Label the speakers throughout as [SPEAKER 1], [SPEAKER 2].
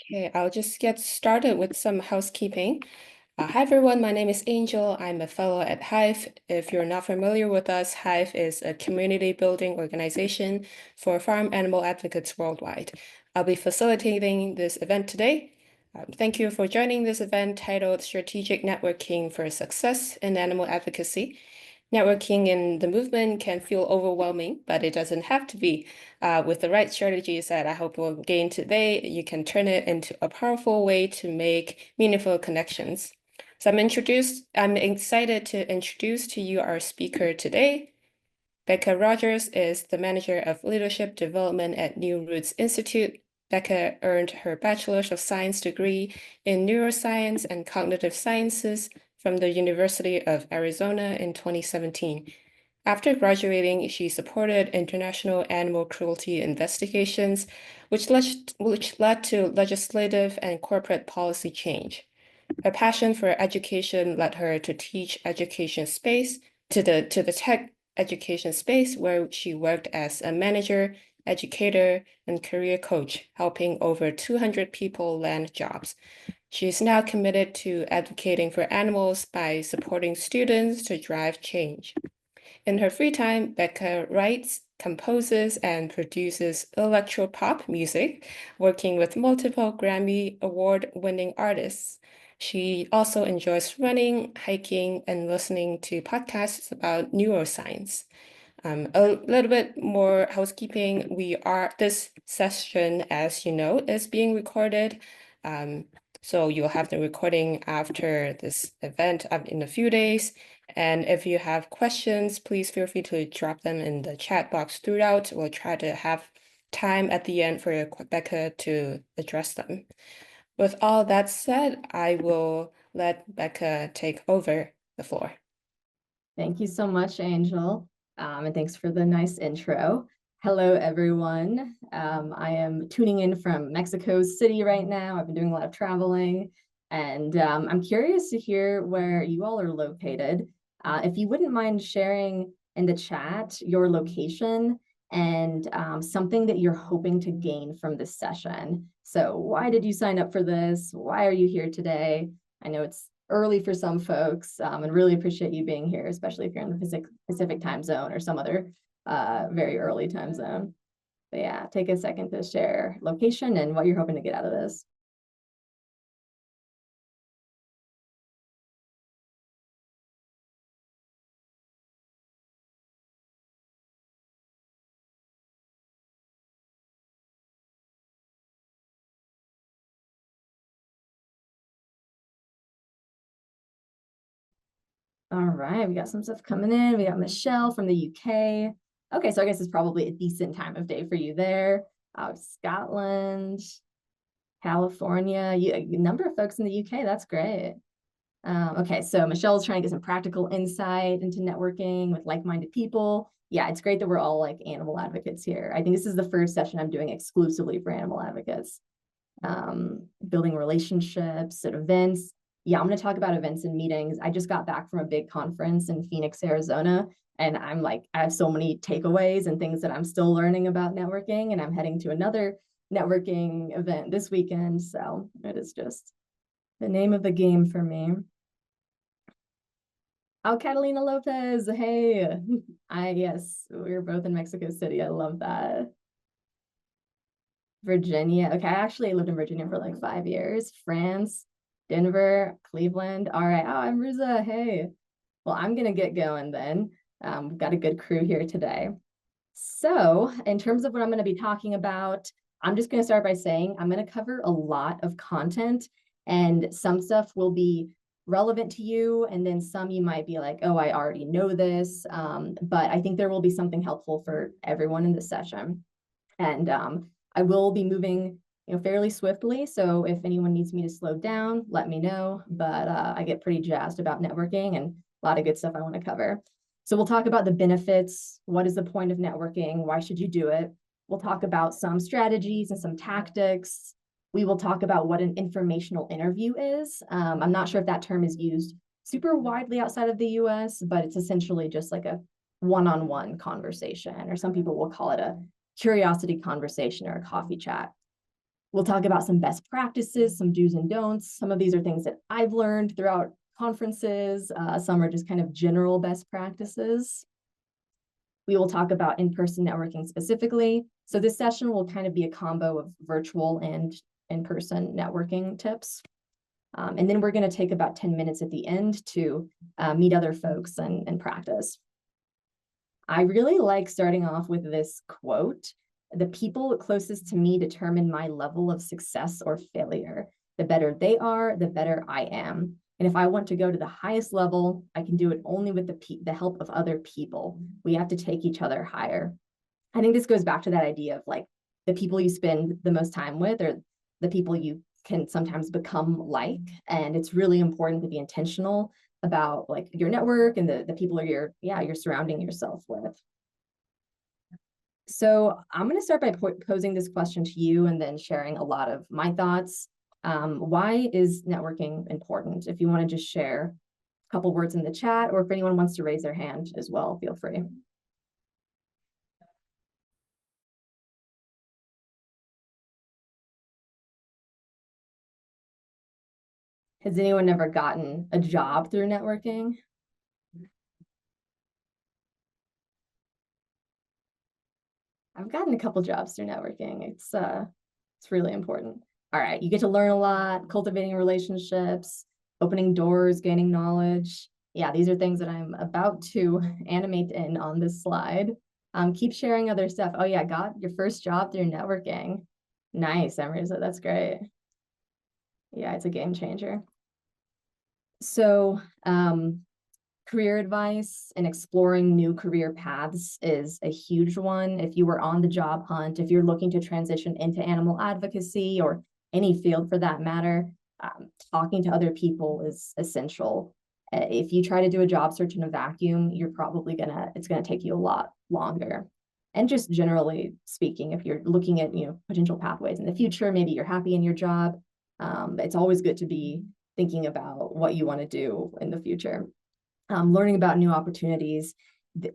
[SPEAKER 1] Okay, I'll just get started with some housekeeping. Hi everyone, my name is Angel. I'm a fellow at Hive. If you're not familiar with us, Hive is a community building organization for farm animal advocates worldwide. I'll be facilitating this event today. Thank you for joining this event titled Strategic Networking for Success in Animal Advocacy. Networking in the movement can feel overwhelming, but it doesn't have to be. With the right strategies that I hope we'll gain today, you can turn it into a powerful way to make meaningful connections. So I'm excited to introduce to you our speaker today. Becca Rogers is the Manager of Leadership Development at New Roots Institute. Becca earned her Bachelor's of Science degree in Neuroscience and Cognitive Sciences from the University of Arizona in 2017. After graduating, she supported international animal cruelty investigations, which led to legislative and corporate policy change. Her passion for education led her to teach education space to the tech education space, where she worked as a manager, educator, and career coach, helping over 200 people land jobs. She is now committed to advocating for animals by supporting students to drive change. In her free time, Becca writes, composes, and produces electropop music, working with multiple Grammy Award-winning artists. She also enjoys running, hiking, and listening to podcasts about neuroscience. A little bit more housekeeping. This session, as you know, is being recorded. So you'll have the recording after this event in a few days. And if you have questions, please feel free to drop them in the chat box throughout. We'll try to have time at the end for Becca to address them. With all that said, I will let Becca take over the floor.
[SPEAKER 2] Thank you so much, Angel. And thanks for the nice intro. Hello, everyone. I am tuning in from Mexico City right now. I've been doing a lot of traveling, and I'm curious to hear where you all are located. If you wouldn't mind sharing in the chat your location and something that you're hoping to gain from this session. So why did you sign up for this? Why are you here today? I know it's early for some folks, and really appreciate you being here, especially if you're in the Pacific time zone or some other very early time zone. But yeah, take a second to share location and what you're hoping to get out of this. All right, we got some stuff coming in. We got Michelle from the UK. Okay, so I guess it's probably a decent time of day for you there. Scotland, California, a number of folks in the UK. That's great. Okay, so Michelle's trying to get some practical insight into networking with like-minded people. Yeah, it's great that we're all like animal advocates here. I think this is the first session I'm doing exclusively for animal advocates. Building relationships at events. Yeah, I'm going to talk about events and meetings. I just got back from a big conference in Phoenix, Arizona, and I have so many takeaways and things that I'm still learning about networking, and I'm heading to another networking event this weekend. So it is just the name of the game for me. Oh, Catalina Lopez. Hey, yes, we're both in Mexico City. I love that. Virginia. Okay, I actually lived in Virginia for like 5 years. France, Denver, Cleveland. All right. Oh, I'm Riza. Hey. Well, I'm gonna get going then. We've got a good crew here today. So, in terms of what I'm going to be talking about, I'm just going to start by saying I'm going to cover a lot of content, and some stuff will be relevant to you, and then some you might be like, oh, I already know this. But I think there will be something helpful for everyone in this session. And I will be moving fairly swiftly. So if anyone needs me to slow down, let me know. But I get pretty jazzed about networking and a lot of good stuff I want to cover. So we'll talk about the benefits. What is the point of networking? Why should you do it? We'll talk about some strategies and some tactics. We will talk about what an informational interview is. I'm not sure if that term is used super widely outside of the US, but it's essentially just like a one-on-one conversation, or some people will call it a curiosity conversation or a coffee chat. We'll talk about some best practices, some do's and don'ts. Some of these are things that I've learned throughout conferences. Some are just kind of general best practices. We will talk about in-person networking specifically. So this session will kind of be a combo of virtual and in-person networking tips. And then we're going to take about 10 minutes at the end to meet other folks and practice. I really like starting off with this quote: "The people closest to me determine my level of success or failure. The better they are, the better I am. And if I want to go to the highest level, I can do it only with the help of other people. We have to take each other higher." I think this goes back to that idea of like the people you spend the most time with or the people you can sometimes become like. And it's really important to be intentional about like your network and the people you're surrounding yourself with. So I'm going to start by posing this question to you and then sharing a lot of my thoughts. Why is networking important? If you want to just share a couple words in the chat, or if anyone wants to raise their hand as well, feel free. Has anyone ever gotten a job through networking? I've gotten a couple jobs through networking. It's really important. All right, you get to learn a lot, cultivating relationships, opening doors, gaining knowledge. Yeah, these are things that I'm about to animate in on this slide. Keep sharing other stuff. Oh yeah, got your first job through networking. Nice, Amrisa, that's great. Yeah, it's a game changer. So career advice and exploring new career paths is a huge one. If you were on the job hunt, if you're looking to transition into animal advocacy or any field for that matter, talking to other people is essential. If you try to do a job search in a vacuum, it's gonna take you a lot longer. And just generally speaking, if you're looking at potential pathways in the future, maybe you're happy in your job, it's always good to be thinking about what you want to do in the future. Learning about new opportunities.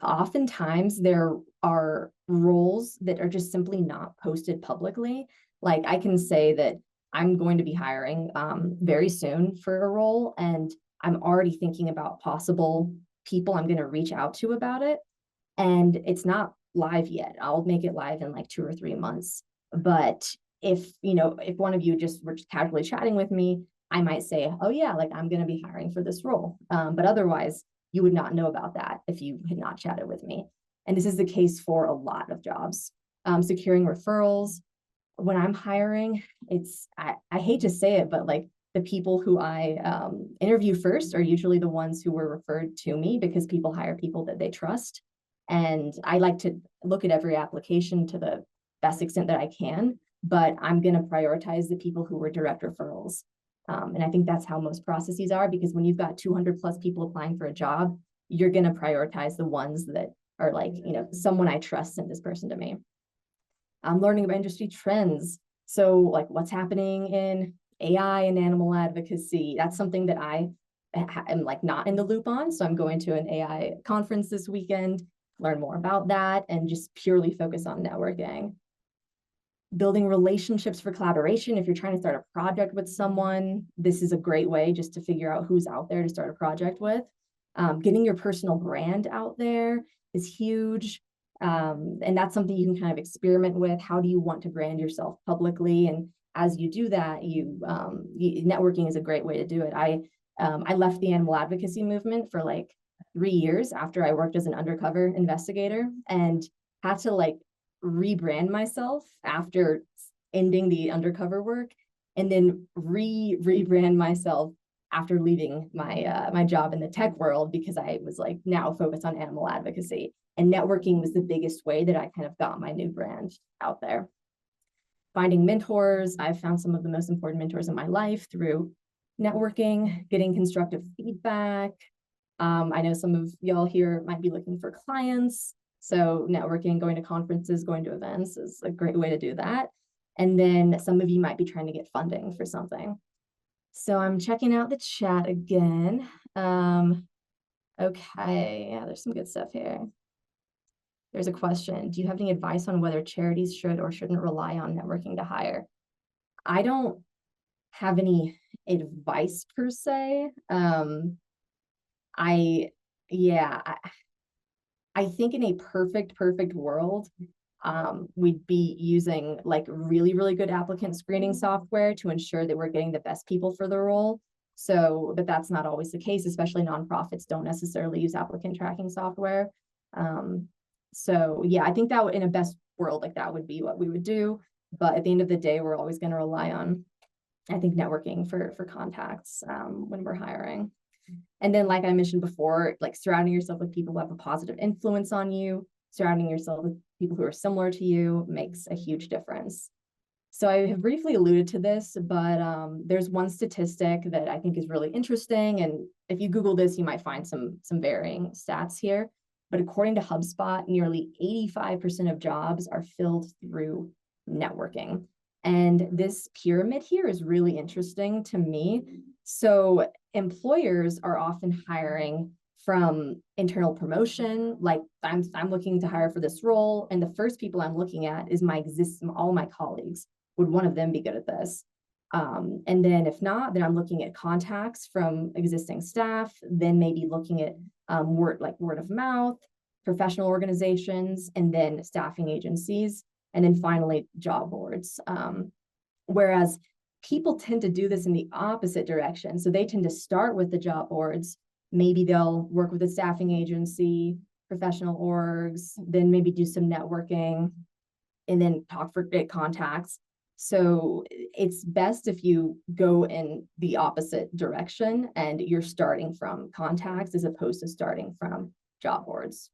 [SPEAKER 2] Oftentimes there are roles that are just simply not posted publicly. Like I can say that I'm going to be hiring very soon for a role, and I'm already thinking about possible people I'm going to reach out to about it. And it's not live yet. I'll make it live in like 2 or 3 months. But if one of you just were just casually chatting with me, I might say, oh yeah, like I'm going to be hiring for this role. But otherwise, you would not know about that if you had not chatted with me. And this is the case for a lot of jobs. Securing referrals. When I'm hiring, I hate to say it, but like the people who I interview first are usually the ones who were referred to me, because people hire people that they trust. And I like to look at every application to the best extent that I can, but I'm going to prioritize the people who were direct referrals. And I think that's how most processes are, because when you've got 200 plus people applying for a job, you're going to prioritize the ones that are like, someone I trust sent this person to me. I'm learning about industry trends. So like what's happening in AI and animal advocacy. That's something that I am like not in the loop on. So I'm going to an AI conference this weekend, learn more about that, and just purely focus on networking. Building relationships for collaboration. If you're trying to start a project with someone, this is a great way just to figure out who's out there to start a project with. Getting your personal brand out there is huge. And that's something you can kind of experiment with. How do you want to brand yourself publicly? And as you do that, networking is a great way to do it. I left the animal advocacy movement for like 3 years after I worked as an undercover investigator, and had to like rebrand myself after ending the undercover work, and then rebrand myself after leaving my job in the tech world, because I was like now focused on animal advocacy, and networking was the biggest way that I kind of got my new brand out there. Finding mentors. I've found some of the most important mentors in my life through networking, getting constructive feedback. I know some of y'all here might be looking for clients. So networking, going to conferences, going to events is a great way to do that. And then some of you might be trying to get funding for something. So I'm checking out the chat again. Okay, yeah, there's some good stuff here. There's a question. Do you have any advice on whether charities should or shouldn't rely on networking to hire? I don't have any advice per se. I, yeah, I think in a perfect world, we'd be using like really, really good applicant screening software to ensure that we're getting the best people for the role. So, but that's not always the case, especially nonprofits don't necessarily use applicant tracking software. So yeah, I think that in a best world, like that would be what we would do. But at the end of the day, we're always going to rely on, I think, networking for contacts when we're hiring. And then, like I mentioned before, like surrounding yourself with people who have a positive influence on you, surrounding yourself with people who are similar to you makes a huge difference. So I have briefly alluded to this, but there's one statistic that I think is really interesting. And if you Google this, you might find some varying stats here. But according to HubSpot, nearly 85% of jobs are filled through networking. And this pyramid here is really interesting to me. So employers are often hiring from internal promotion, like I'm looking to hire for this role, and the first people I'm looking at is all my colleagues. Would one of them be good at this? And then if not, then I'm looking at contacts from existing staff, then maybe looking at word of mouth, professional organizations, and then staffing agencies, and then finally job boards. Whereas people tend to do this in the opposite direction. So they tend to start with the job boards. Maybe they'll work with a staffing agency, professional orgs, then maybe do some networking, and then talk for contacts. So it's best if you go in the opposite direction and you're starting from contacts as opposed to starting from job boards.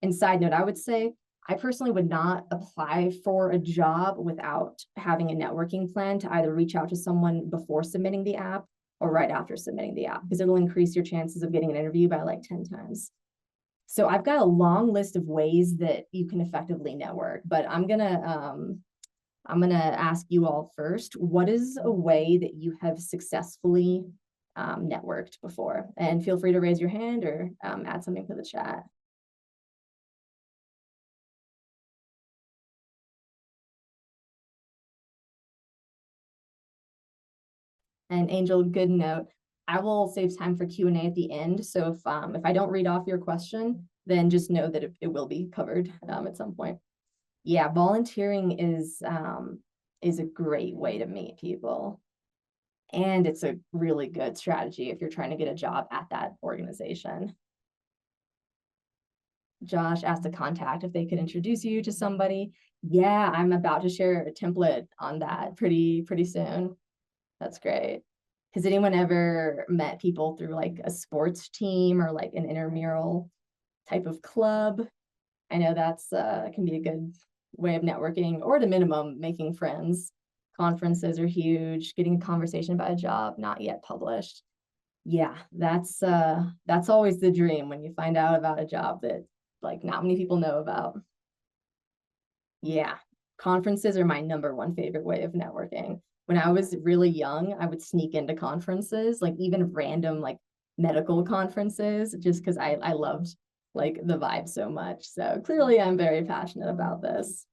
[SPEAKER 2] And side note, I would say I personally would not apply for a job without having a networking plan to either reach out to someone before submitting the app or right after submitting the app, because it'll increase your chances of getting an interview by like 10 times. So I've got a long list of ways that you can effectively network, but I'm gonna ask you all first, what is a way that you have successfully networked before? And feel free to raise your hand or add something to the chat. And Angel, good note. I will save time for Q&A at the end. So if I don't read off your question, then just know that it will be covered at some point. Yeah, volunteering is a great way to meet people. And it's a really good strategy if you're trying to get a job at that organization. Josh asked a contact if they could introduce you to somebody. Yeah, I'm about to share a template on that pretty soon. That's great. Has anyone ever met people through like a sports team or like an intramural type of club? I know that's can be a good way of networking, or at a minimum, making friends. Conferences are huge. Getting a conversation about a job not yet published. Yeah, that's always the dream when you find out about a job that like not many people know about. Yeah, conferences are my number one favorite way of networking. When I was really young, I would sneak into conferences, like even random like medical conferences, just because I loved like the vibe so much. So clearly I'm very passionate about this.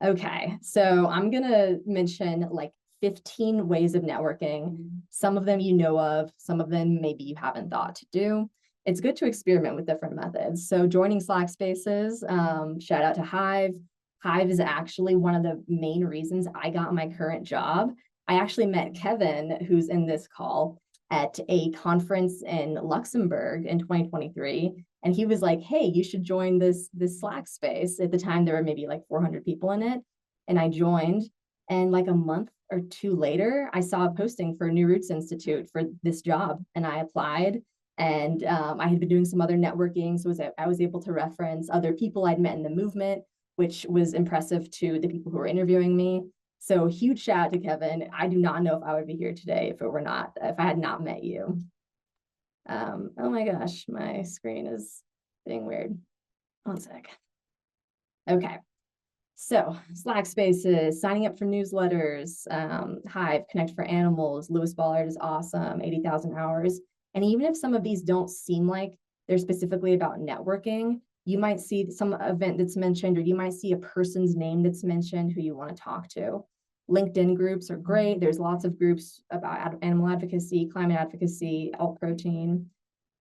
[SPEAKER 2] Okay, so I'm gonna mention like 15 ways of networking. Some of them you know of, some of them maybe you haven't thought to do. It's good to experiment with different methods. So joining Slack spaces, shout out to Hive. Hive is actually one of the main reasons I got my current job. I actually met Kevin, who's in this call, at a conference in Luxembourg in 2023. And he was like, hey, you should join this Slack space. At the time, there were maybe like 400 people in it. And I joined. And like a month or two later, I saw a posting for New Roots Institute for this job. And I applied. And I had been doing some other networking. So I was able to reference other people I'd met in the movement, which was impressive to the people who were interviewing me. So huge shout out to Kevin. I do not know if I would be here today if I had not met you. Oh my gosh, my screen is being weird. One sec. Okay. So Slack spaces, signing up for newsletters, Hive, Connect for Animals, Lewis Ballard is awesome, 80,000 hours. And even if some of these don't seem like they're specifically about networking, you might see some event that's mentioned, or you might see a person's name that's mentioned who you want to talk to. LinkedIn groups are great. There's lots of groups about animal advocacy, climate advocacy, elk protein,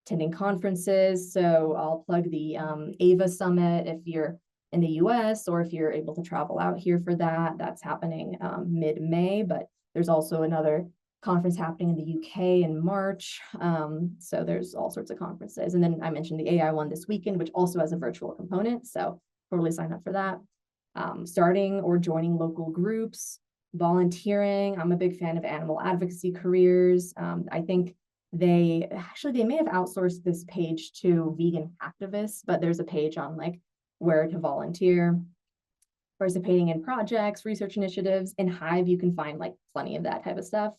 [SPEAKER 2] attending conferences. So I'll plug the AVA Summit if you're in the US or if you're able to travel out here for that. That's happening mid-May, but there's also another conference happening in the UK in March. So there's all sorts of conferences. And then I mentioned the AI one this weekend, which also has a virtual component. So totally sign up for that. Starting or joining local groups, volunteering. I'm a big fan of animal advocacy careers. I think they may have outsourced this page to vegan activists, but there's a page on like where to volunteer, participating in projects, research initiatives. In Hive, you can find like plenty of that type of stuff.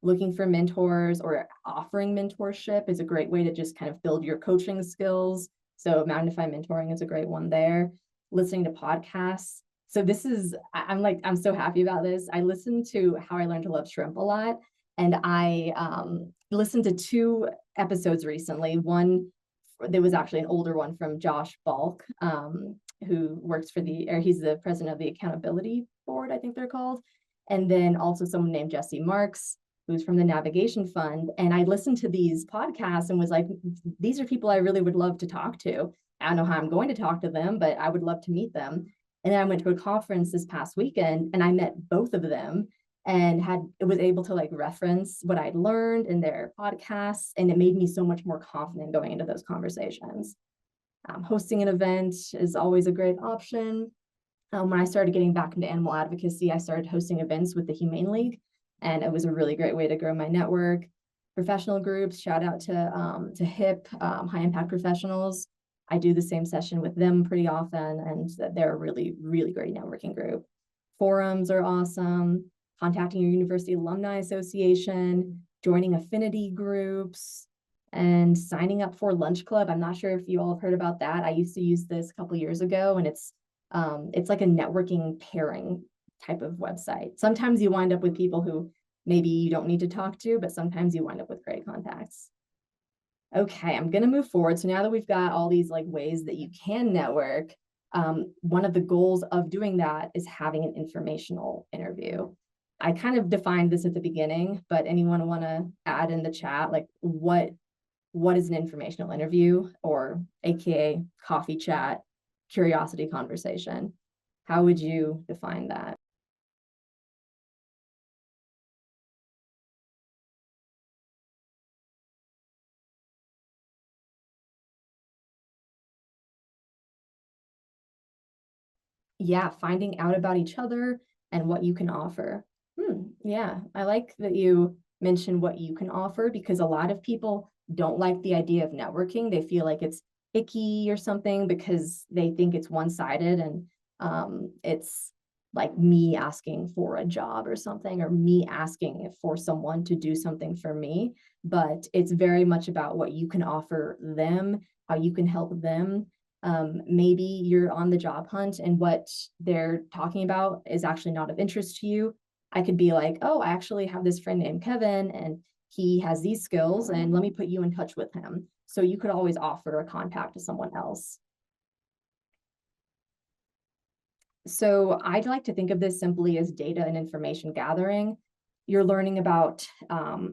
[SPEAKER 2] Looking for mentors or offering mentorship is a great way to just kind of build your coaching skills. So Magnify Mentoring is a great one there. Listening to podcasts. So this is, I'm so happy about this. I listened to How I Learned to Love Shrimp a lot. And I listened to 2 episodes recently. One, there was actually an older one from Josh Balk, who works for he's the president of the Accountability Board, I think they're called. And then also someone named Jesse Marks, who's from the Navigation Fund. And I listened to these podcasts and was like, these are people I really would love to talk to. I don't know how I'm going to talk to them, but I would love to meet them. And then I went to a conference this past weekend and I met both of them and was able to like reference what I'd learned in their podcasts. And it made me so much more confident going into those conversations. Hosting an event is always a great option. When I started getting back into animal advocacy, I started hosting events with the Humane League, and it was a really great way to grow my network. Professional groups, shout out to HIP, High Impact Professionals. I do the same session with them pretty often, and they're a really, really great networking group. Forums are awesome. Contacting your university alumni association, joining affinity groups, and signing up for Lunch Club. I'm not sure if you all have heard about that. I used to use this a couple of years ago, and it's like a networking pairing type of website. Sometimes you wind up with people who maybe you don't need to talk to, but sometimes you wind up with great contacts. Okay, I'm gonna move forward. So now that we've got all these like ways that you can network, one of the goals of doing that is having an informational interview. I kind of defined this at the beginning, but anyone want to add in the chat, like what is an informational interview, or AKA coffee chat, curiosity conversation? How would you define that? Yeah, finding out about each other and what you can offer. Yeah, I like that you mentioned what you can offer, because a lot of people don't like the idea of networking. They feel like it's icky or something because they think it's one-sided, and it's like me asking for a job or something, or me asking for someone to do something for me. But it's very much about what you can offer them, how you can help them. Maybe you're on the job hunt and what they're talking about is actually not of interest to you. I could be like, oh, I actually have this friend named Kevin and he has these skills, and let me put you in touch with him. So you could always offer a contact to someone else. So I'd like to think of this simply as data and information gathering. You're learning about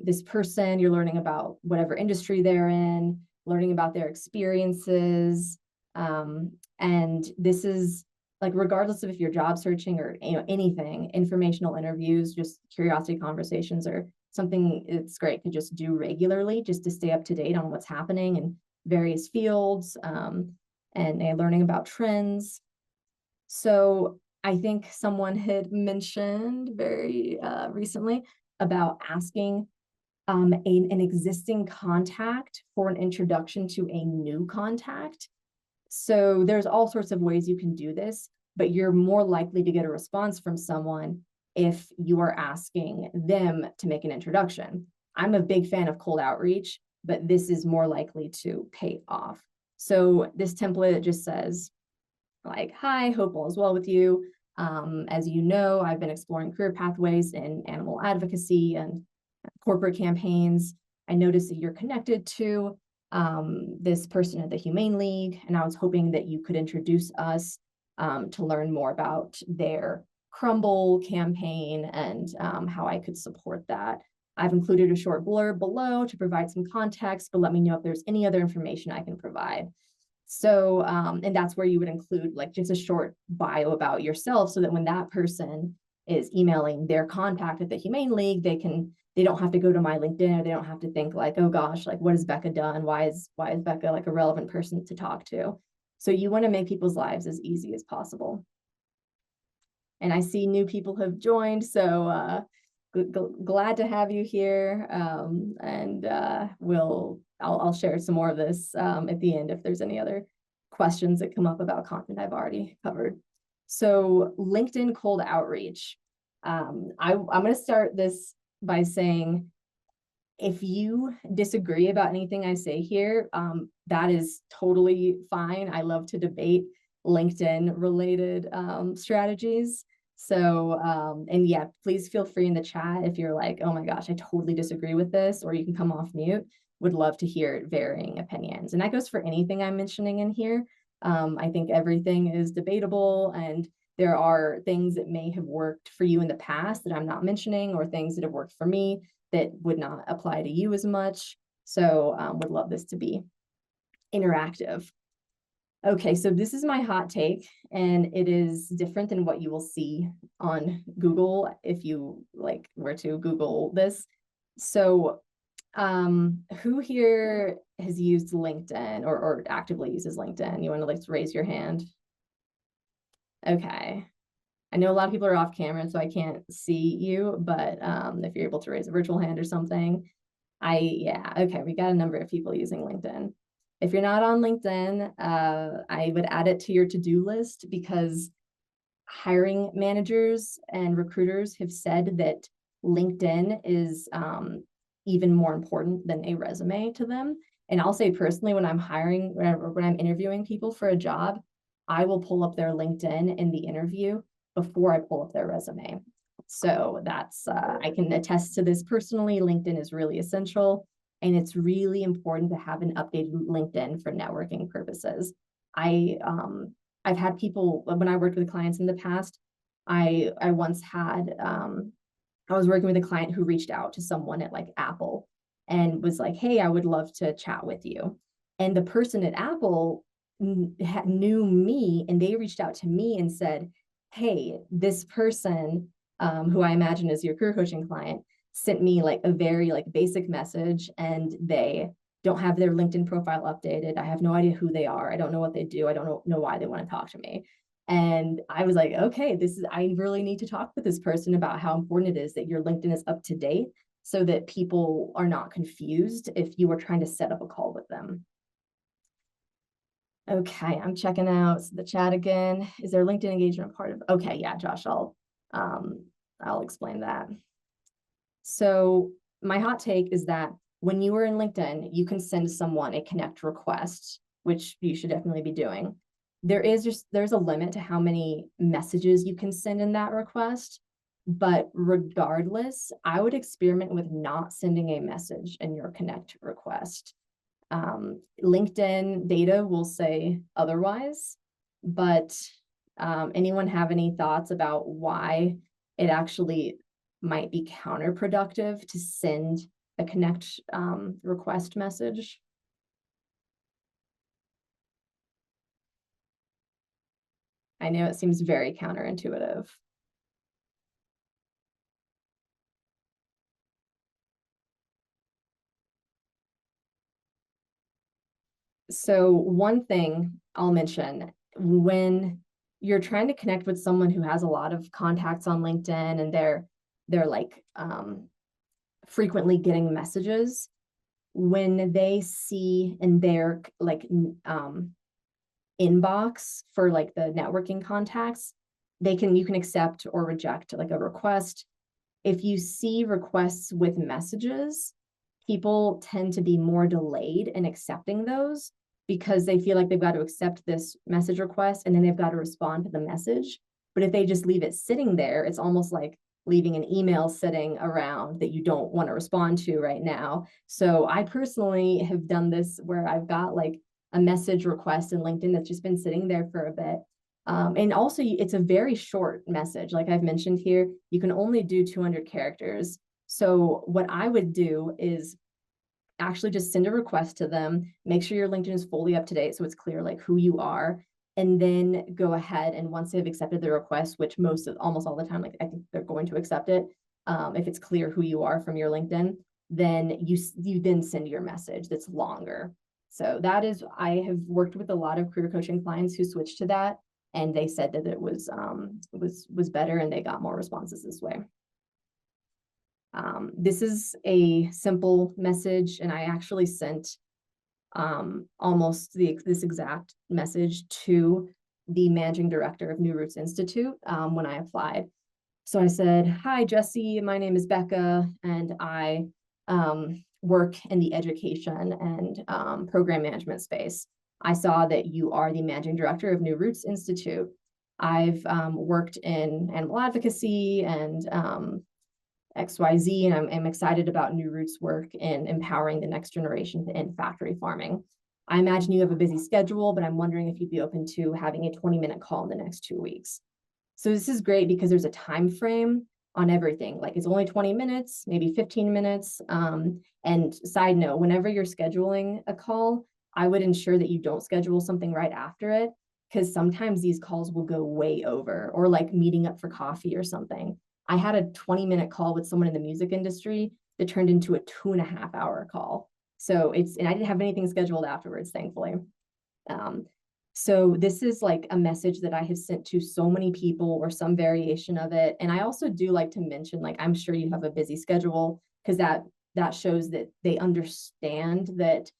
[SPEAKER 2] this person, you're learning about whatever industry they're in, learning about their experiences. And this is like, regardless of if you're job searching or anything, informational interviews, just curiosity conversations are something it's great to just do regularly, just to stay up to date on what's happening in various fields, and learning about trends. So I think someone had mentioned very recently about asking an existing contact for an introduction to a new contact. So there's all sorts of ways you can do this, but you're more likely to get a response from someone if you are asking them to make an introduction. I'm a big fan of cold outreach, but this is more likely to pay off. So this template just says, like, hi, hope all is well with you. As you know, I've been exploring career pathways in animal advocacy and corporate campaigns. I noticed that you're connected to this person at the Humane League, and I was hoping that you could introduce us to learn more about their Crumble campaign and how I could support that. I've included a short blurb below to provide some context, but let me know if there's any other information I can provide. So, and that's where you would include like just a short bio about yourself so that when that person is emailing their contact at the Humane League, they don't have to go to my LinkedIn, or they don't have to think like, oh gosh, like what has Becca done? Why is Becca like a relevant person to talk to? So you want to make people's lives as easy as possible. And I see new people have joined, so glad to have you here. And I'll share some more of this at the end if there's any other questions that come up about content I've already covered. So LinkedIn cold outreach. I'm going to start this by saying, if you disagree about anything I say here, that is totally fine. I love to debate LinkedIn related strategies. So, and yeah, please feel free in the chat if you're like, oh my gosh, I totally disagree with this, or you can come off mute. Would love to hear varying opinions. And that goes for anything I'm mentioning in here. I think everything is debatable, and there are things that may have worked for you in the past that I'm not mentioning, or things that have worked for me that would not apply to you as much. So would love this to be interactive. Okay, so this is my hot take, and it is different than what you will see on Google if you like were to Google this. So who here has used LinkedIn or actively uses LinkedIn? You want to like raise your hand? Okay. I know a lot of people are off camera, so I can't see you, but if you're able to raise a virtual hand or something, yeah, okay, we got a number of people using LinkedIn. If you're not on LinkedIn, I would add it to your to-do list, because hiring managers and recruiters have said that LinkedIn is even more important than a resume to them. And I'll say personally, when I'm hiring, when I'm interviewing people for a job, I will pull up their LinkedIn in the interview before I pull up their resume. So that's, I can attest to this personally. LinkedIn is really essential, and it's really important to have an updated LinkedIn for networking purposes. I've had people, when I worked with clients in the past, I once had, I was working with a client who reached out to someone at like Apple and was like, hey, I would love to chat with you. And the person at Apple knew me, and they reached out to me and said, hey, this person, who I imagine is your career coaching client, sent me like a very like basic message, and they don't have their LinkedIn profile updated. I have no idea who they are. I don't know what they do. I don't know why they want to talk to me. And I was like, okay, I really need to talk with this person about how important it is that your LinkedIn is up to date, so that people are not confused if you are trying to set up a call with them. Okay, I'm checking out the chat again. Is there LinkedIn engagement part of? Okay, yeah, Josh, I'll explain that. So my hot take is that when you are in LinkedIn, you can send someone a connect request, which you should definitely be doing. There's a limit to how many messages you can send in that request. But regardless, I would experiment with not sending a message in your connect request. LinkedIn data will say otherwise, but anyone have any thoughts about why it actually might be counterproductive to send a connect request message? I know it seems very counterintuitive. So one thing I'll mention, when you're trying to connect with someone who has a lot of contacts on LinkedIn, and they're like frequently getting messages, when they see in their like inbox for like the networking contacts, you can accept or reject like a request. If you see requests with messages, people tend to be more delayed in accepting those, because they feel like they've got to accept this message request and then they've got to respond to the message. But if they just leave it sitting there, it's almost like leaving an email sitting around that you don't want to respond to right now. So I personally have done this where I've got like a message request in LinkedIn that's just been sitting there for a bit. And also, it's a very short message. Like I've mentioned here, you can only do 200 characters. So what I would do is actually just send a request to them, make sure your LinkedIn is fully up to date so it's clear like who you are, and then go ahead and once they've accepted the request, which almost all the time, like I think they're going to accept it, if it's clear who you are from your LinkedIn, then you then send your message that's longer. So that is, I have worked with a lot of career coaching clients who switched to that, and they said that it was better and they got more responses this way. This is a simple message, and I actually sent almost this exact message to the managing director of New Roots Institute when I applied. So I said, "Hi, Jesse, my name is Becca, and I work in the education and program management space. I saw that you are the managing director of New Roots Institute. I've worked in animal advocacy and XYZ, and I'm excited about New Roots' work in empowering the next generation to end factory farming. I imagine you have a busy schedule, but I'm wondering if you'd be open to having a 20-minute call in the next 2 weeks." So this is great because there's a time frame on everything. Like it's only 20 minutes, maybe 15 minutes. And side note, whenever you're scheduling a call, I would ensure that you don't schedule something right after it, because sometimes these calls will go way over, or like meeting up for coffee or something. I had a 20-minute call with someone in the music industry that turned into a 2.5-hour call. So and I didn't have anything scheduled afterwards, thankfully. So this is like a message that I have sent to so many people or some variation of it. And I also do like to mention, like, I'm sure you have a busy schedule, because that shows that they understand that,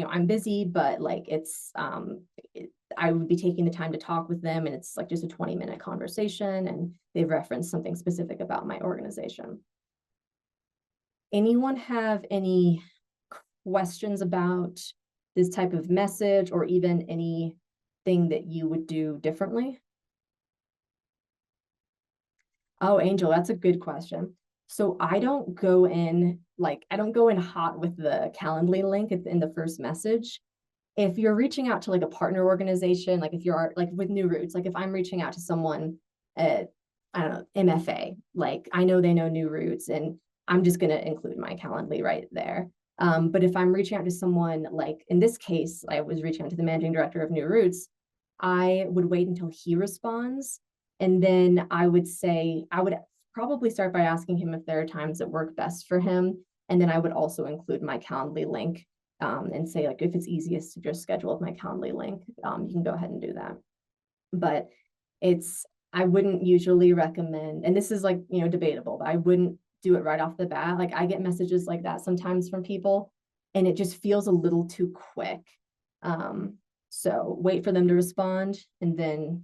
[SPEAKER 2] I'm busy, but like I would be taking the time to talk with them, and it's like just a 20-minute conversation, and they've referenced something specific about my organization. Anyone have any questions about this type of message, or even anything that you would do differently? Oh, Angel, that's a good question. So I don't go in hot with the Calendly link in the first message. If you're reaching out to like a partner organization, like if you're like with New Roots, like if I'm reaching out to someone at, I don't know, MFA, like I know they know New Roots, and I'm just going to include my Calendly right there. But if I'm reaching out to someone, like in this case, I was reaching out to the managing director of New Roots, I would wait until he responds. And then I would probably start by asking him if there are times that work best for him. And then I would also include my Calendly link, and say, like, if it's easiest to just schedule with my Calendly link, you can go ahead and do that. But I wouldn't usually recommend, and this is like, debatable, but I wouldn't do it right off the bat. Like I get messages like that sometimes from people, and it just feels a little too quick. So wait for them to respond, and then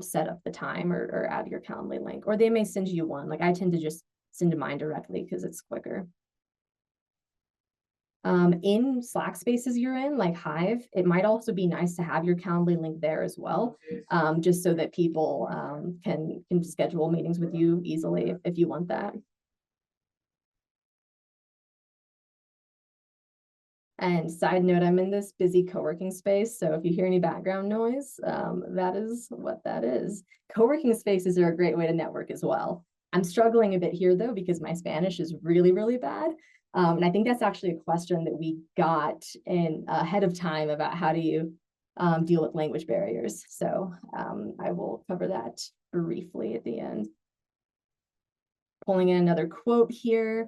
[SPEAKER 2] set up the time, or add your Calendly link, or they may send you one. Like I tend to just send mine directly because it's quicker. In Slack spaces you're in, like Hive, it might also be nice to have your Calendly link there as well, just so that people can schedule meetings with you easily if you want that. And side note, I'm in this busy co-working space, so if you hear any background noise, that is what that is. Co-working spaces are a great way to network as well. I'm struggling a bit here though, because my Spanish is really, really bad. And I think that's actually a question that we got in ahead of time about how do you deal with language barriers. So I will cover that briefly at the end. Pulling in another quote here.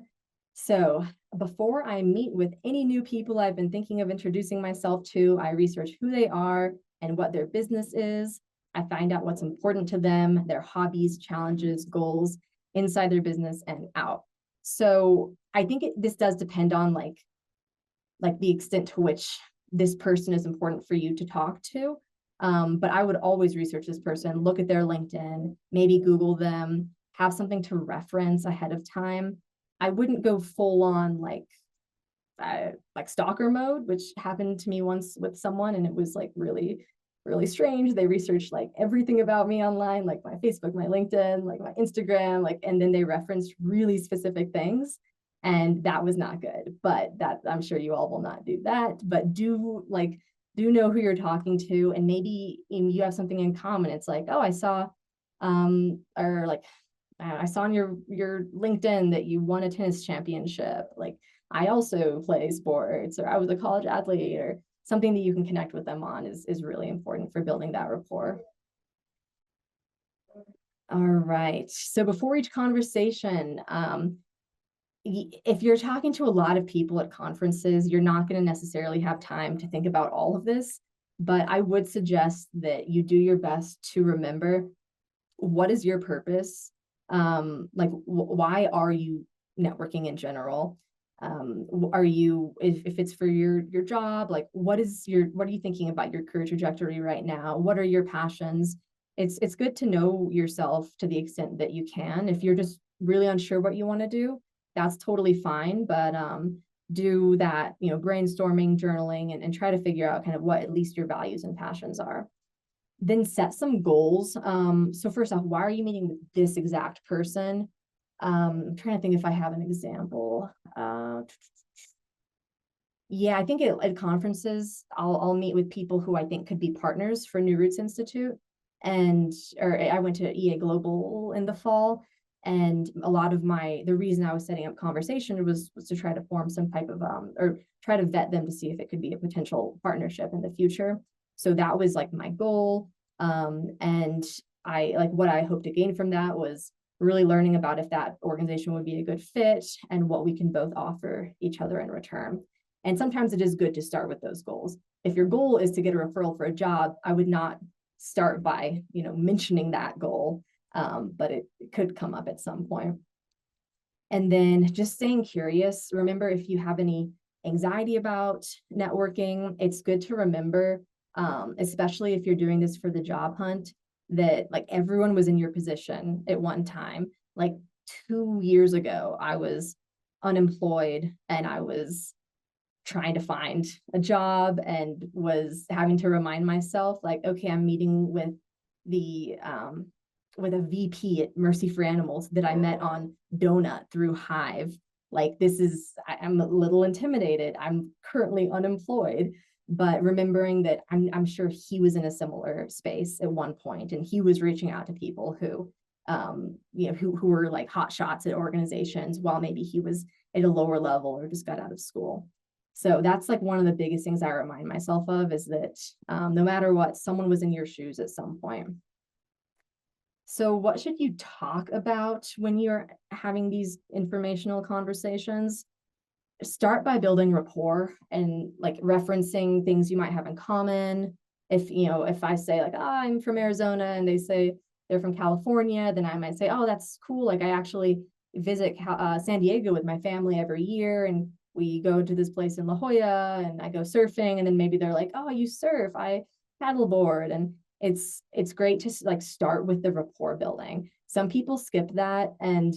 [SPEAKER 2] So before I meet with any new people I've been thinking of introducing myself to, I research who they are and what their business is. I find out what's important to them, their hobbies, challenges, goals inside their business and out. So I think this does depend on like the extent to which this person is important for you to talk to. But I would always research this person, look at their LinkedIn, maybe Google them, have something to reference ahead of time. I wouldn't go full on like stalker mode, which happened to me once with someone, and it was like really, really strange. They researched like everything about me online, like my Facebook, my LinkedIn, like my Instagram, and then they referenced really specific things, and that was not good. But that, I'm sure you all will not do that, but do like do know who you're talking to, and maybe you have something in common. It's like, oh, I saw, or like, I saw on your LinkedIn that you won a tennis championship. Like, I also play sports, or I was a college athlete, or something that you can connect with them on is really important for building that rapport. All right. So before each conversation, if you're talking to a lot of people at conferences, you're not going to necessarily have time to think about all of this. But I would suggest that you do your best to remember, what is your purpose? Like, why are you networking in general? Are you, if it's for your job, like what are you thinking about your career trajectory right now? What are your passions? It's good to know yourself to the extent that you can. If you're just really unsure what you want to do, that's totally fine. But do that, brainstorming, journaling, and try to figure out kind of what at least your values and passions are. Then set some goals. So first off, why are you meeting with this exact person? I'm trying to think if I have an example. Yeah, I think at conferences, I'll meet with people who I think could be partners for New Roots Institute. Or I went to EA Global in the fall, and a lot of the reason I was setting up conversation was to try to form some type of or try to vet them to see if it could be a potential partnership in the future. So that was like my goal. And I like what I hope to gain from that was really learning about if that organization would be a good fit and what we can both offer each other in return. And sometimes it is good to start with those goals. If your goal is to get a referral for a job, I would not start by, mentioning that goal, but it could come up at some point. And then just staying curious. Remember, if you have any anxiety about networking, it's good to remember, especially if you're doing this for the job hunt, that like everyone was in your position at one time. Like 2 years ago, I was unemployed and I was trying to find a job and was having to remind myself, like, okay, I'm meeting the with a VP at Mercy for Animals that I met on Donut through Hive. Like, I'm a little intimidated. I'm currently unemployed, but remembering that I'm sure he was in a similar space at one point, and he was reaching out to people who who were like hot shots at organizations while maybe he was at a lower level or just got out of school. So that's like one of the biggest things I remind myself of, is that no matter what, someone was in your shoes at some point. So what should you talk about when you're having these informational conversations? Start by building rapport and like referencing things you might have in common. If I say like, oh, I'm from Arizona, and they say they're from California, then I might say, oh, that's cool. Like, I actually visit San Diego with my family every year, and we go to this place in La Jolla, and I go surfing. And then maybe they're like, oh, you surf, I paddleboard. And it's great to like start with the rapport building. Some people skip that, and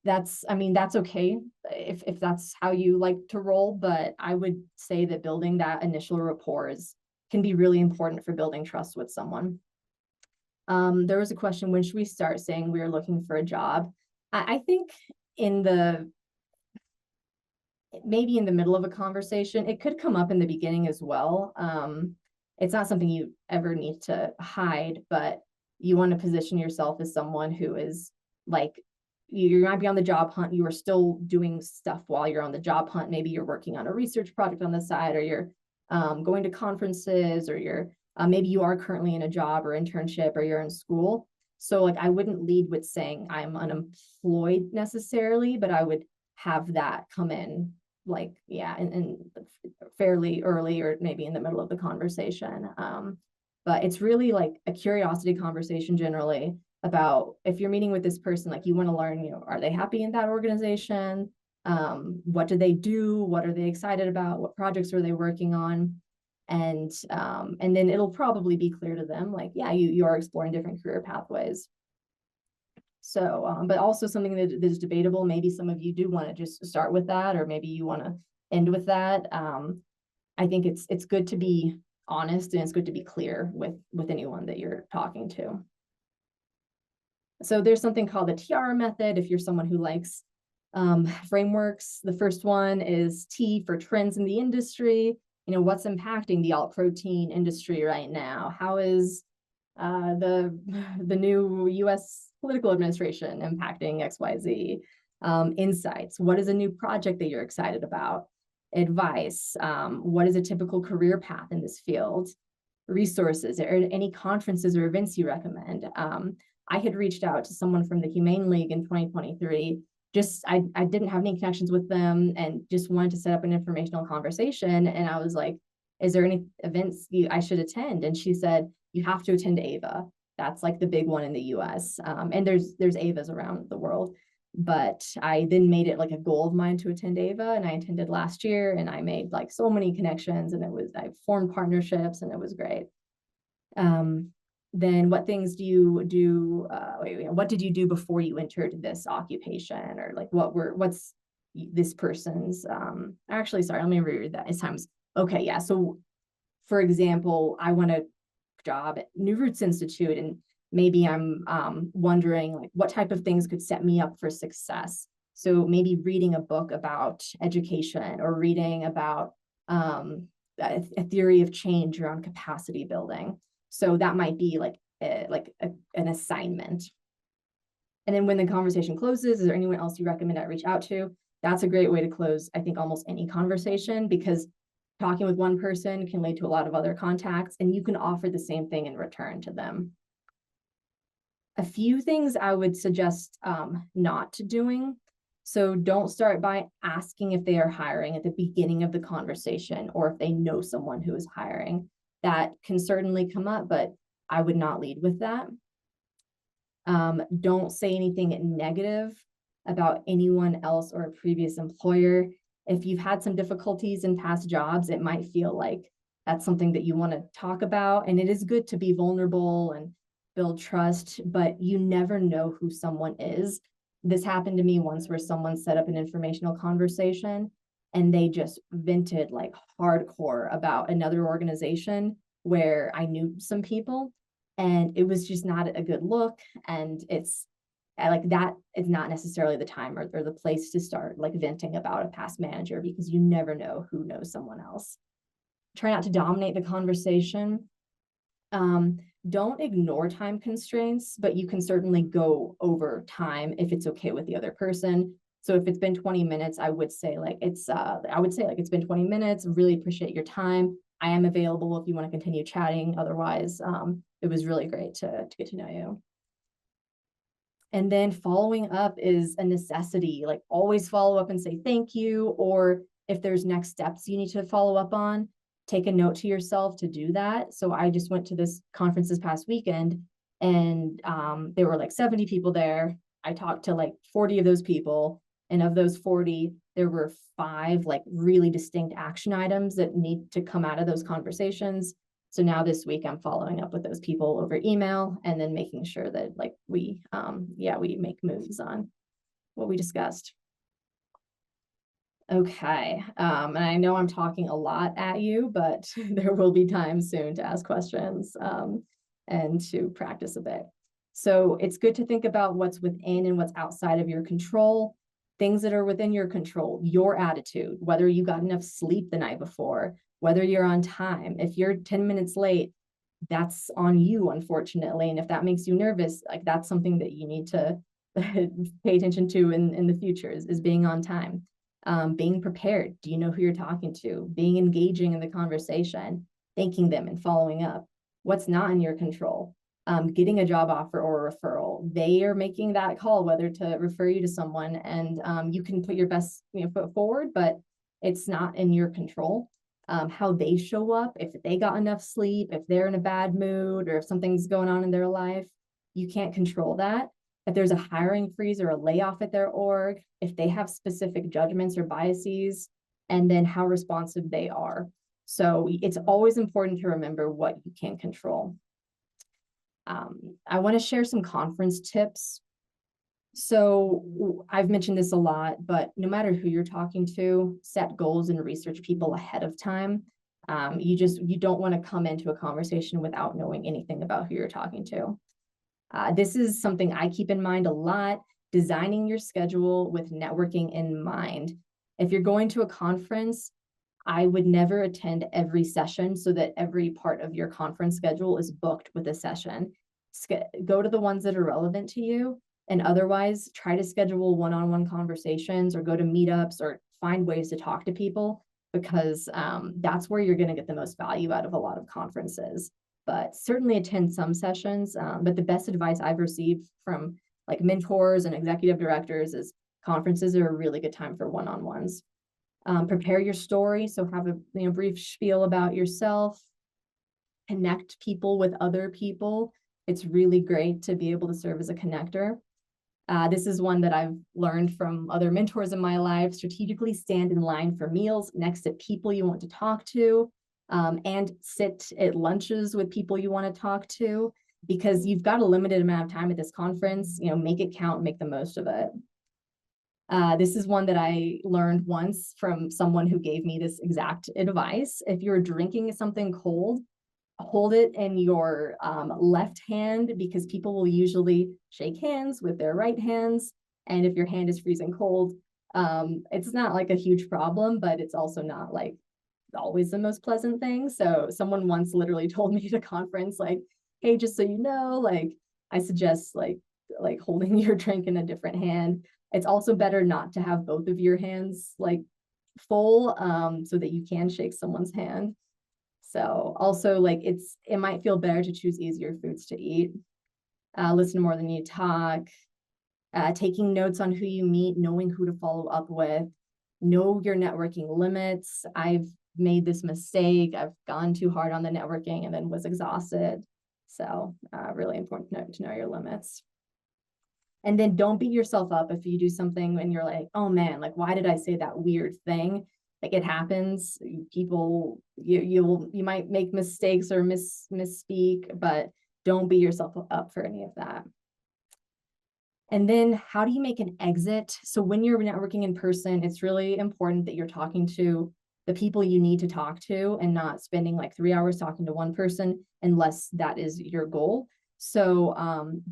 [SPEAKER 2] that's okay if that's how you like to roll, but I would say that building that initial rapport can be really important for building trust with someone. There was a question, when should we start saying we're looking for a job? I think maybe in the middle of a conversation. It could come up in the beginning as well. It's not something you ever need to hide, but you want to position yourself as someone who is like, you might be on the job hunt, you are still doing stuff while you're on the job hunt. Maybe you're working on a research project on the side, or you're going to conferences, or you're maybe you are currently in a job or internship, or you're in school. So like, I wouldn't lead with saying I'm unemployed necessarily, but I would have that come in like, yeah, and fairly early, or maybe in the middle of the conversation. But it's really like a curiosity conversation generally about, if you're meeting with this person, like, you want to learn, are they happy in that organization? What do they do? What are they excited about? What projects are they working on? And then it'll probably be clear to them, like, yeah, you are exploring different career pathways. So, but also something that is debatable. Maybe some of you do want to just start with that, or maybe you want to end with that. I think it's good to be honest, and it's good to be clear with anyone that you're talking to. So there's something called the TR method. If you're someone who likes frameworks, the first one is T for trends in the industry. what's impacting the alt protein industry right now? How is the new US political administration impacting XYZ? Insights. What is a new project that you're excited about? Advice. What is a typical career path in this field? Resources, or any conferences or events you recommend. I had reached out to someone from the Humane League in 2023. I didn't have any connections with them and just wanted to set up an informational conversation. And I was like, is there any events I should attend? And she said, you have to attend AVA. That's like the big one in the US. And there's AVAs around the world. But I then made it like a goal of mine to attend AVA, and I attended last year, and I made like so many connections, and I formed partnerships, and it was great. Then what things do you do? What did you do before you entered this occupation, or like what's this person's? Actually, sorry, let me reread that. It's times. Okay, yeah. So, for example, I want a job at New Roots Institute, and maybe I'm wondering like what type of things could set me up for success. So maybe reading a book about education, or reading about a theory of change around capacity building. So that might be like an assignment. And then when the conversation closes, is there anyone else you recommend I reach out to? That's a great way to close, I think, almost any conversation, because talking with one person can lead to a lot of other contacts, and you can offer the same thing in return to them. A few things I would suggest not doing. So don't start by asking if they are hiring at the beginning of the conversation, or if they know someone who is hiring. That can certainly come up, but I would not lead with that. Don't say anything negative about anyone else or a previous employer. If you've had some difficulties in past jobs, it might feel like that's something that you want to talk about. And it is good to be vulnerable and build trust, but you never know who someone is. This happened to me once, where someone set up an informational conversation and they just vented like hardcore about another organization where I knew some people, and it was just not a good look. And it's like that is not necessarily the time or the place to start like venting about a past manager, because you never know who knows someone else. Try not to dominate the conversation. Don't ignore time constraints, but you can certainly go over time if it's okay with the other person. So if it's been 20 minutes, I would say it's been 20 minutes. Really appreciate your time. I am available if you want to continue chatting. Otherwise, it was really great to get to know you. And then following up is a necessity. Like, always follow up and say thank you, or if there's next steps you need to follow up on, take a note to yourself to do that. So I just went to this conference this past weekend, and there were like 70 people there. I talked to like 40 of those people, and of those 40, there were 5 like really distinct action items that need to come out of those conversations. So now this week I'm following up with those people over email, and then making sure that like we make moves on what we discussed. Okay, and I know I'm talking a lot at you, but there will be time soon to ask questions and to practice a bit. So it's good to think about what's within and what's outside of your control. Things that are within your control, your attitude, whether you got enough sleep the night before, whether you're on time. If you're 10 minutes late, that's on you, unfortunately. And if that makes you nervous, like that's something that you need to pay attention to in the future is being on time. Being prepared. Do you know who you're talking to? Being engaging in the conversation, thanking them and following up. What's not in your control? Getting a job offer or a referral. They are making that call whether to refer you to someone, and you can put your best foot forward, but it's not in your control. How they show up, if they got enough sleep, if they're in a bad mood, or if something's going on in their life, you can't control that. If there's a hiring freeze or a layoff at their org, if they have specific judgments or biases, and then how responsive they are. So it's always important to remember what you can control. I want to share some conference tips. So I've mentioned this a lot, but no matter who you're talking to, set goals and research people ahead of time. You don't want to come into a conversation without knowing anything about who you're talking to. This is something I keep in mind a lot, designing your schedule with networking in mind. If you're going to a conference, I would never attend every session so that every part of your conference schedule is booked with a session. Go to the ones that are relevant to you, and otherwise try to schedule one-on-one conversations or go to meetups or find ways to talk to people, because that's where you're going to get the most value out of a lot of conferences. But certainly attend some sessions. But the best advice I've received from like mentors and executive directors is conferences are a really good time for one-on-ones. Prepare your story. So have a brief spiel about yourself, connect people with other people. It's really great to be able to serve as a connector. This is one that I've learned from other mentors in my life. Strategically stand in line for meals next to people you want to talk to, and sit at lunches with people you want to talk to, because you've got a limited amount of time at this conference. Make it count, make the most of it. This is one that I learned once from someone who gave me this exact advice. If you're drinking something cold, hold it in your left hand, because people will usually shake hands with their right hands. And if your hand is freezing cold, it's not like a huge problem, but it's also not like always the most pleasant thing. So someone once literally told me at a conference, like, hey, just so you know, like, I suggest like holding your drink in a different hand. It's also better not to have both of your hands like full, so that you can shake someone's hand. So also, like, it might feel better to choose easier foods to eat. Listen more than you talk. Taking notes on who you meet, knowing who to follow up with, know your networking limits. I've made this mistake. I've gone too hard on the networking and then was exhausted. So really important to know your limits. And then don't beat yourself up if you do something and you're like, oh man, like, why did I say that weird thing? Like, it happens. People, you might make mistakes or misspeak, but don't beat yourself up for any of that. And then how do you make an exit? So when you're networking in person, it's really important that you're talking to the people you need to talk to and not spending like 3 hours talking to one person unless that is your goal. So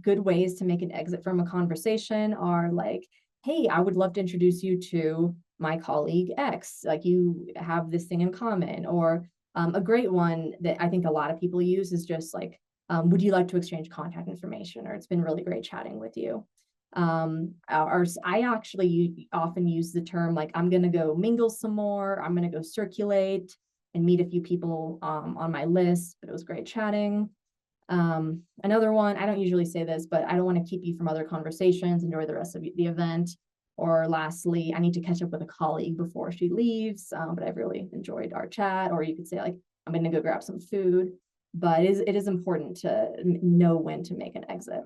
[SPEAKER 2] good ways to make an exit from a conversation are like, hey, I would love to introduce you to my colleague X. Like, you have this thing in common. Or a great one that I think a lot of people use is just like, would you like to exchange contact information? Or it's been really great chatting with you. I actually often use the term like, I'm going to go mingle some more. I'm going to go circulate and meet a few people on my list, but it was great chatting. Another one, I don't usually say this, but I don't want to keep you from other conversations. Enjoy the rest of the event. Or lastly, I need to catch up with a colleague before she leaves, but I've really enjoyed our chat. Or you could say like, I'm going to go grab some food. But it is important to know when to make an exit.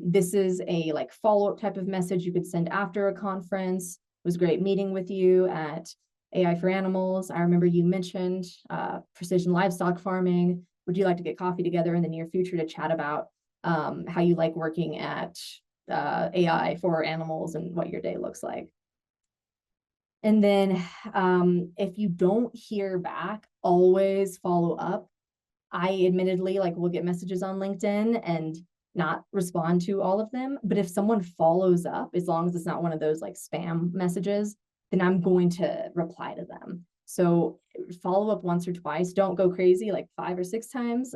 [SPEAKER 2] This is a like follow-up type of message you could send after a conference. It was great meeting with you at AI for Animals. I remember you mentioned precision livestock farming. Would you like to get coffee together in the near future to chat about how you like working at AI for animals and what your day looks like? And then if you don't hear back, always follow up. I admittedly like will get messages on LinkedIn and not respond to all of them. But if someone follows up, as long as it's not one of those like spam messages, then I'm going to reply to them. So follow up once or twice. Don't go crazy like 5 or 6 times,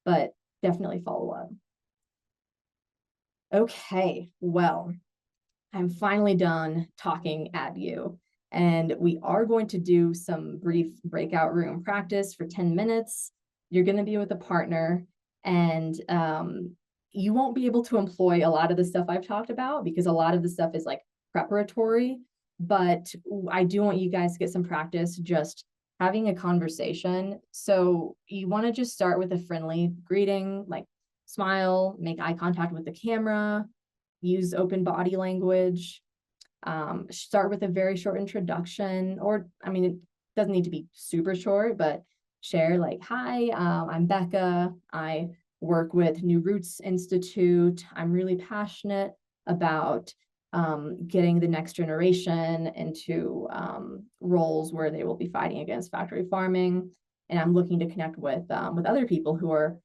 [SPEAKER 2] but definitely follow up. Okay, well, I'm finally done talking at you. And we are going to do some brief breakout room practice for 10 minutes. You're going to be with a partner, and you won't be able to employ a lot of the stuff I've talked about because a lot of the stuff is like preparatory. But I do want you guys to get some practice just having a conversation. So you want to just start with a friendly greeting, like smile, make eye contact with the camera, use open body language, start with a very short introduction, or I mean, it doesn't need to be super short, but share like, hi, I'm Becca. I work with New Roots Institute. I'm really passionate about getting the next generation into roles where they will be fighting against factory farming. And I'm looking to connect with other people who are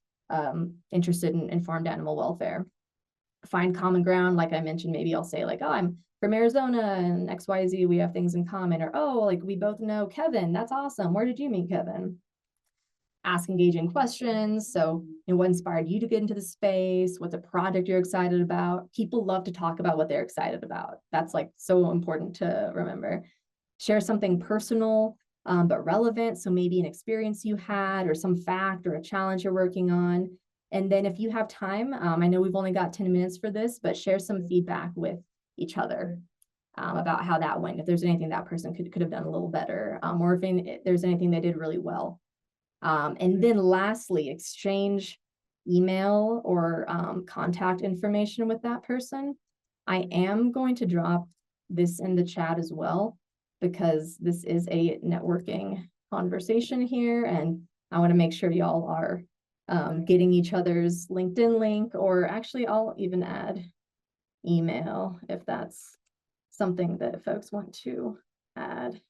[SPEAKER 2] interested in farmed animal welfare. find common ground. Like I mentioned, maybe I'll say like, oh, I'm from Arizona and XYZ, we have things in common. Or, oh, like we both know Kevin. That's awesome. Where did you meet Kevin? Ask engaging questions. So, what inspired you to get into the space? What's a project you're excited about? People love to talk about what they're excited about. That's like so important to remember. Share something personal, but relevant. So maybe an experience you had or some fact or a challenge you're working on. And then if you have time, I know we've only got 10 minutes for this, but share some feedback with each other about how that went. If there's anything that person could have done a little better, or if there's anything they did really well. And then lastly, exchange email or contact information with that person. I am going to drop this in the chat as well, because this is a networking conversation here. And I want to make sure y'all are getting each other's LinkedIn link, or actually I'll even add email if that's something that folks want to add.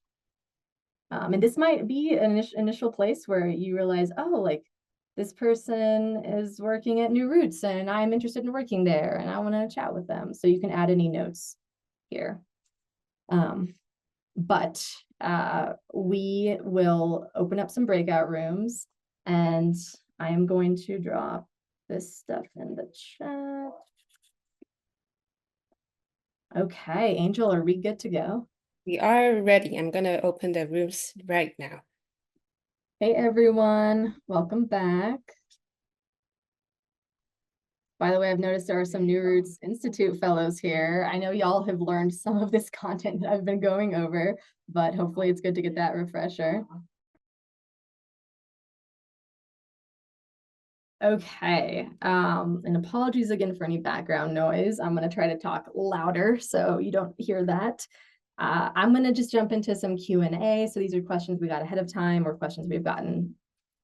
[SPEAKER 2] And this might be an initial place where you realize, oh, like this person is working at New Roots and I'm interested in working there and I want to chat with them. So you can add any notes here. But we will open up some breakout rooms, and I am going to drop this stuff in the chat. Okay, Angel, are we good to go?
[SPEAKER 1] We are ready. I'm gonna open the rooms right now.
[SPEAKER 2] Hey everyone, welcome back. By the way, I've noticed there are some New Roots Institute fellows here. I know y'all have learned some of this content that I've been going over, but hopefully it's good to get that refresher. Okay, and apologies again for any background noise. I'm gonna try to talk louder so you don't hear that. I'm gonna just jump into some Q&A. So these are questions we got ahead of time or questions we've gotten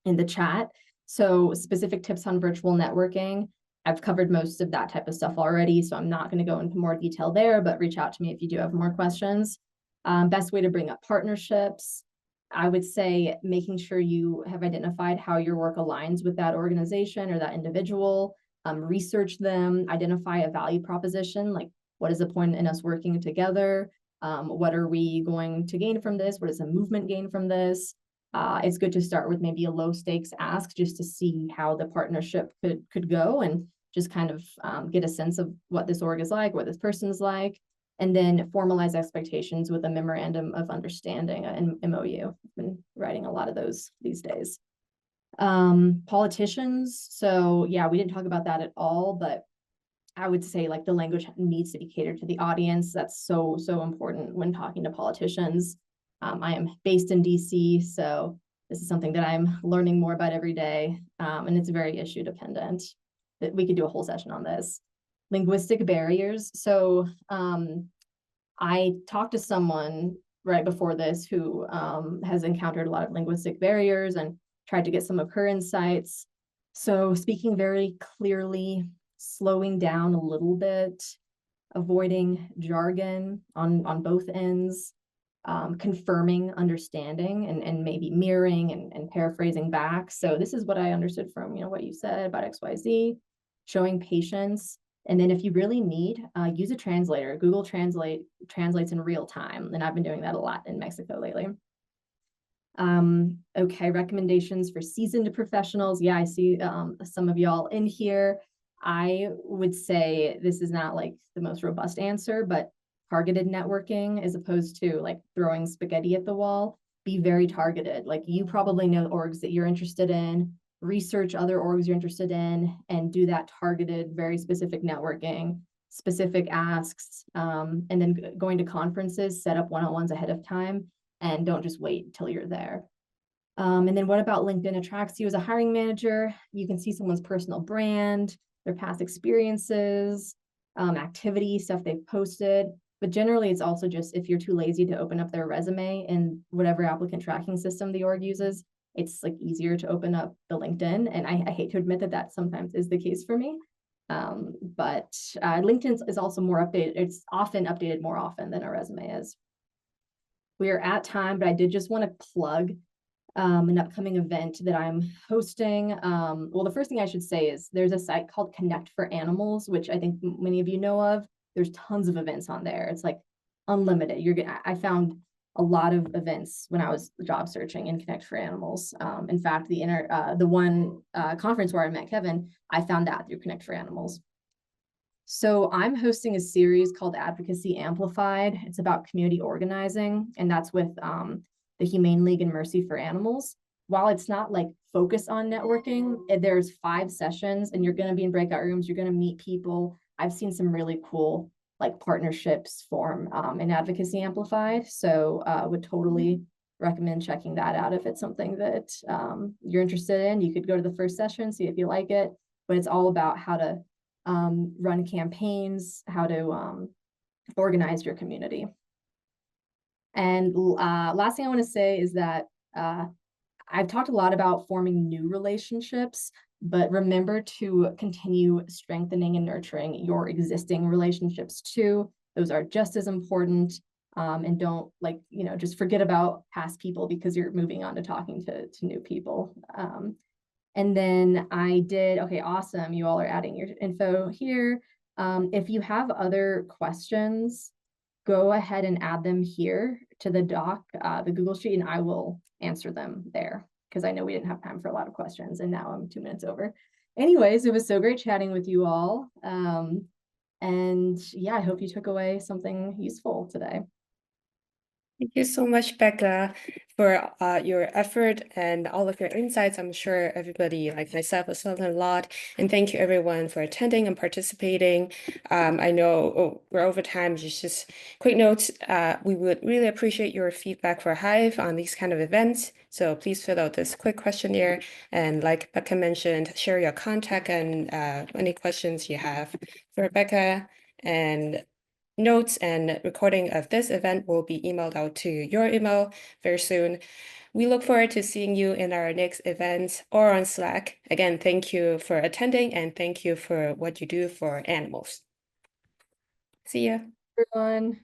[SPEAKER 2] in the chat. So specific tips on virtual networking. I've covered most of that type of stuff already, so I'm not going to go into more detail there, but reach out to me if you do have more questions. Best way to bring up partnerships. I would say making sure you have identified how your work aligns with that organization or that individual. Research them, identify a value proposition, like what is the point in us working together? What are we going to gain from this? What does the movement gain from this? It's good to start with maybe a low stakes ask just to see how the partnership could go, and just kind of get a sense of what this org is like, what this person's like, and then formalize expectations with a memorandum of understanding, an MOU. I've been writing a lot of those these days. Politicians. So yeah, we didn't talk about that at all, but I would say like the language needs to be catered to the audience. That's so important when talking to politicians. I am based in DC, so this is something that I'm learning more about every day, and it's very issue dependent. That we could do a whole session on this. Linguistic barriers. So I talked to someone right before this who has encountered a lot of linguistic barriers and tried to get some of her insights. So speaking very clearly, slowing down a little bit, avoiding jargon on both ends, confirming understanding and maybe mirroring and paraphrasing back. So this is what I understood from what you said about XYZ, showing patience. And then if you really need, use a translator. Google translates in real time. And I've been doing that a lot in Mexico lately. Okay, recommendations for seasoned professionals. Yeah, I see some of y'all in here. I would say this is not like the most robust answer, but targeted networking as opposed to like throwing spaghetti at the wall. Be very targeted. Like you probably know orgs that you're interested in, research other orgs you're interested in, and do that targeted, very specific networking, specific asks, and then going to conferences, set up one-on-ones ahead of time, and don't just wait until you're there. And then what about LinkedIn attracts you as a hiring manager? You can see someone's personal brand, their past experiences, activity, stuff they've posted. But generally, it's also just if you're too lazy to open up their resume in whatever applicant tracking system the org uses, it's like easier to open up the LinkedIn. And I hate to admit that sometimes is the case for me. But LinkedIn is also more updated. It's often updated more often than a resume is. We are at time, but I did just want to plug an upcoming event that I'm hosting. Well, the first thing I should say is there's a site called Connect for Animals, which I think many of you know of. There's tons of events on there. It's like unlimited. I found a lot of events when I was job searching in Connect for Animals. In fact, the one conference where I met Kevin, I found that through Connect for Animals. So I'm hosting a series called Advocacy Amplified. It's about community organizing, and that's with the Humane League and Mercy for Animals. While it's not like focus on networking, there's 5 sessions, and you're going to be in breakout rooms. You're going to meet people. I've seen some really cool like partnerships form in Advocacy Amplified. So would totally recommend checking that out if it's something that you're interested in. You could go to the first session, see if you like it, but it's all about how to run campaigns, how to organize your community. And last thing I want to say is that I've talked a lot about forming new relationships, but remember to continue strengthening and nurturing your existing relationships too. Those are just as important. And don't just forget about past people because you're moving on to talking to new people. And then okay, awesome. You all are adding your info here. If you have other questions, go ahead and add them here to the doc, the Google Sheet, and I will answer them there because I know we didn't have time for a lot of questions and now I'm 2 minutes over. Anyways, it was so great chatting with you all. And yeah, I hope you took away something useful today.
[SPEAKER 1] Thank you so much, Becca, for your effort and all of your insights. I'm sure everybody, like myself, has learned a lot. And thank you, everyone, for attending and participating. I know we're over time. Just quick notes. We would really appreciate your feedback for Hive on these kind of events. So please fill out this quick questionnaire. And like Becca mentioned, share your contact and any questions you have for Becca. And notes and recording of this event will be emailed out to your email very soon. We look forward to seeing you in our next event or on Slack. Again, thank you for attending and thank you for what you do for animals. See ya.
[SPEAKER 2] Everyone.